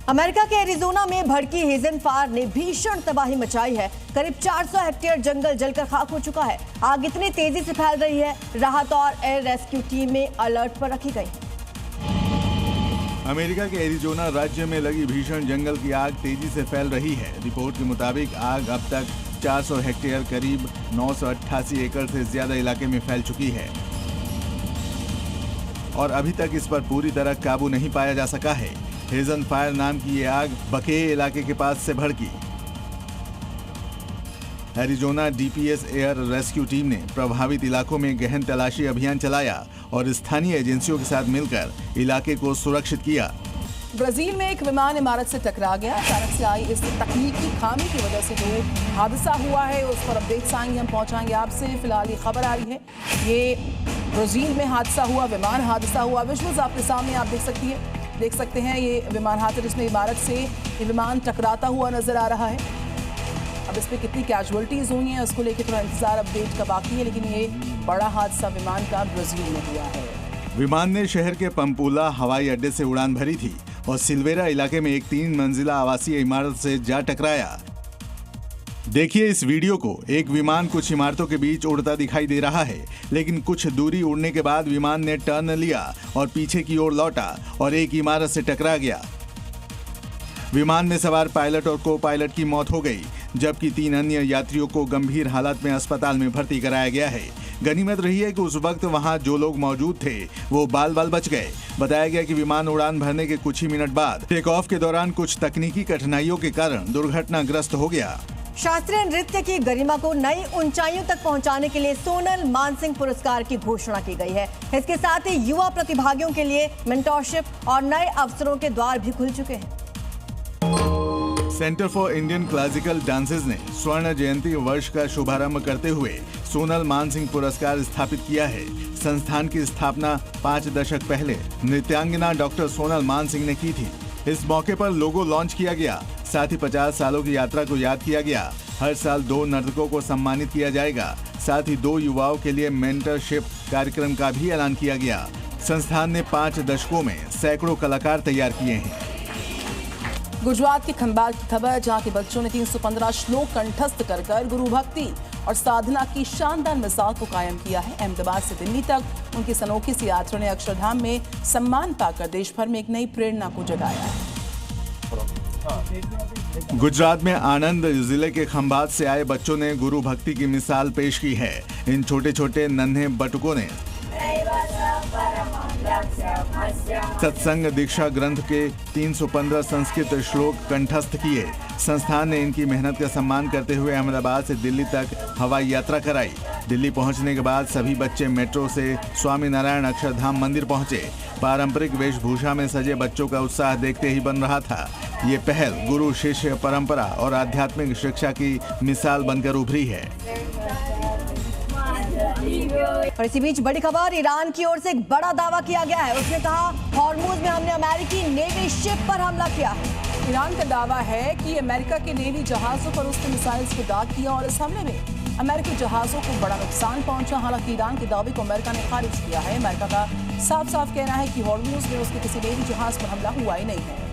America के Arizona में भड़की हेजन फायर ने भीषण तबाही मचाई है। करीब 400 हेक्टेयर जंगल जलकर खाक हो चुका है। आग इतनी तेजी से फैल रही है, राहत और एयर रेस्क्यू टीम में अलर्ट पर रखी गई। अमेरिका के एरिजोना राज्य में लगी भीषण जंगल की आग तेजी से फैल रही है। रिपोर्ट के मुताबिक आग अब तक 400 हेक्टेयर करीब 988 एकड़ से ज्यादा इलाके में फैल चुकी है और अभी तक इस पर पूरी तरह काबू नहीं पाया जा सका है। हेजन फायर नाम की ये आग बके इलाके के पास से भड़की। Arizona DPS air rescue team ने प्रभावित इलाकों में गहन तलाशी अभियान चलाया और स्थानीय एजेंसियों के साथ मिलकर इलाके को सुरक्षित किया। ब्राजील में एक विमान इमारत से टकरा गया। अचानक से आई इस तकनीकी खामी की वजह से जो हादसा हुआ है उस पर अपडेट्स आएंगे, हम पहुंचाएंगे आपसे। फिलहाल ये खबर आ रही है, ये ब्राजील में हादसा हुआ, विमान हादसा हुआ। विजुअल्स आपके सामने आप देख सकते हैं ये विमान हादसा जिसमें इमारत से ये विमान टकराता हुआ नजर आ रहा है। अब इस पर कितनी कैजुअलिटीज हुई हैं उसको लेकर थोड़ा इंतजार अपडेट का बाकी है, लेकिन ये बड़ा हादसा विमान का ब्राजील में हुआ है। विमान ने शहर के पंपूला हवाई अड्डे से उड़ान भरी थी और सिल्वेरा इलाके में एक 3 मंजिला आवासीय इमारत से जा टकराया। देखिए इस वीडियो को। एक विमान कुछ इमारतों के बीच उड़ता दिखाई दे रहा है, लेकिन कुछ दूरी उड़ने के बाद विमान ने टर्न लिया और पीछे की ओर लौटा और एक इमारत से टकरा गया। विमान में सवार पायलट और को पायलट की मौत हो गई, जबकि 3 अन्य यात्रियों को गंभीर हालत में अस्पताल में भर्ती कराया गया है। गनीमत रही है कि उस वक्त वहां जो लोग मौजूद थे वो बाल बाल बच गए। बताया गया कि विमान उड़ान भरने के कुछ ही मिनट बाद टेक ऑफ के दौरान कुछ तकनीकी कठिनाइयों के कारण दुर्घटनाग्रस्त हो गया। शास्त्रीय नृत्य की गरिमा को नई ऊंचाइयों तक पहुंचाने के लिए सोनल मानसिंह पुरस्कार की घोषणा की गई है। इसके साथ ही युवा प्रतिभागियों के लिए मेंटरशिप और नए अवसरों के द्वार भी खुल चुके हैं। Centre for Indian classical dances ने स्वर्ण जयंती वर्ष का शुभारंभ करते हुए सोनल मानसिंह पुरस्कार स्थापित किया है। संस्थान की स्थापना 5 दशक पहले नृत्यांगना डॉक्टर सोनल मानसिंह ने की थी। इस मौके पर लोगो लॉन्च किया गया, साथ ही 50 सालों की यात्रा को याद किया गया। हर साल 2 नर्तकों को सम्मानित किया जाएगा। साथ ही 2 युवाओं के लिए मेंटरशिप कार्यक्रम का भी ऐलान किया गया। संस्थान ने 5 दशकों में सैकड़ों कलाकार तैयार किए हैं। गुजरात के खंबात की खबर, जहां के बच्चों ने 315 श्लोक कंठस्थ कर गुरु भक्ति और साधना की शानदार मिसाल को कायम किया है। अहमदाबाद से दिल्ली तक उनकी अनोखी सी यात्रा ने अक्षरधाम में सम्मान पाकर देश भर में एक नई प्रेरणा को जगाया है। गुजरात में आनंद जिले के खंबात से आए बच्चों ने गुरु भक्ति की मिसाल पेश की है। इन छोटे छोटे नन्हे बटुकों ने सत्संग दीक्षा ग्रंथ के 315 संस्कृत श्लोक कंठस्थ किए। संस्थान ने इनकी मेहनत का सम्मान करते हुए अहमदाबाद से दिल्ली तक हवाई यात्रा कराई। दिल्ली पहुंचने के बाद सभी बच्चे मेट्रो से स्वामी नारायण अक्षरधाम मंदिर पहुंचे। पारंपरिक वेशभूषा में सजे बच्चों का उत्साह देखते ही बन रहा था। ये पहल गुरु शिष्य परंपरा और आध्यात्मिक शिक्षा की मिसाल बनकर उभरी है। और इसी बीच बड़ी खबर, ईरान की ओर से एक बड़ा दावा किया गया है। उसने कहा हॉर्मुज में हमने अमेरिकी नेवी शिप पर हमला किया है। ईरान का दावा है कि अमेरिका के नेवी जहाजों पर उसने मिसाइल्स को दाग किया और इस हमले में अमेरिकी जहाजों को बड़ा नुकसान पहुंचा। हालांकि ईरान के दावे को अमेरिका ने खारिज किया है। अमेरिका का साफ साफ कहना है कि हॉर्मुज में उसके किसी नेवी जहाज पर हमला हुआ ही नहीं है।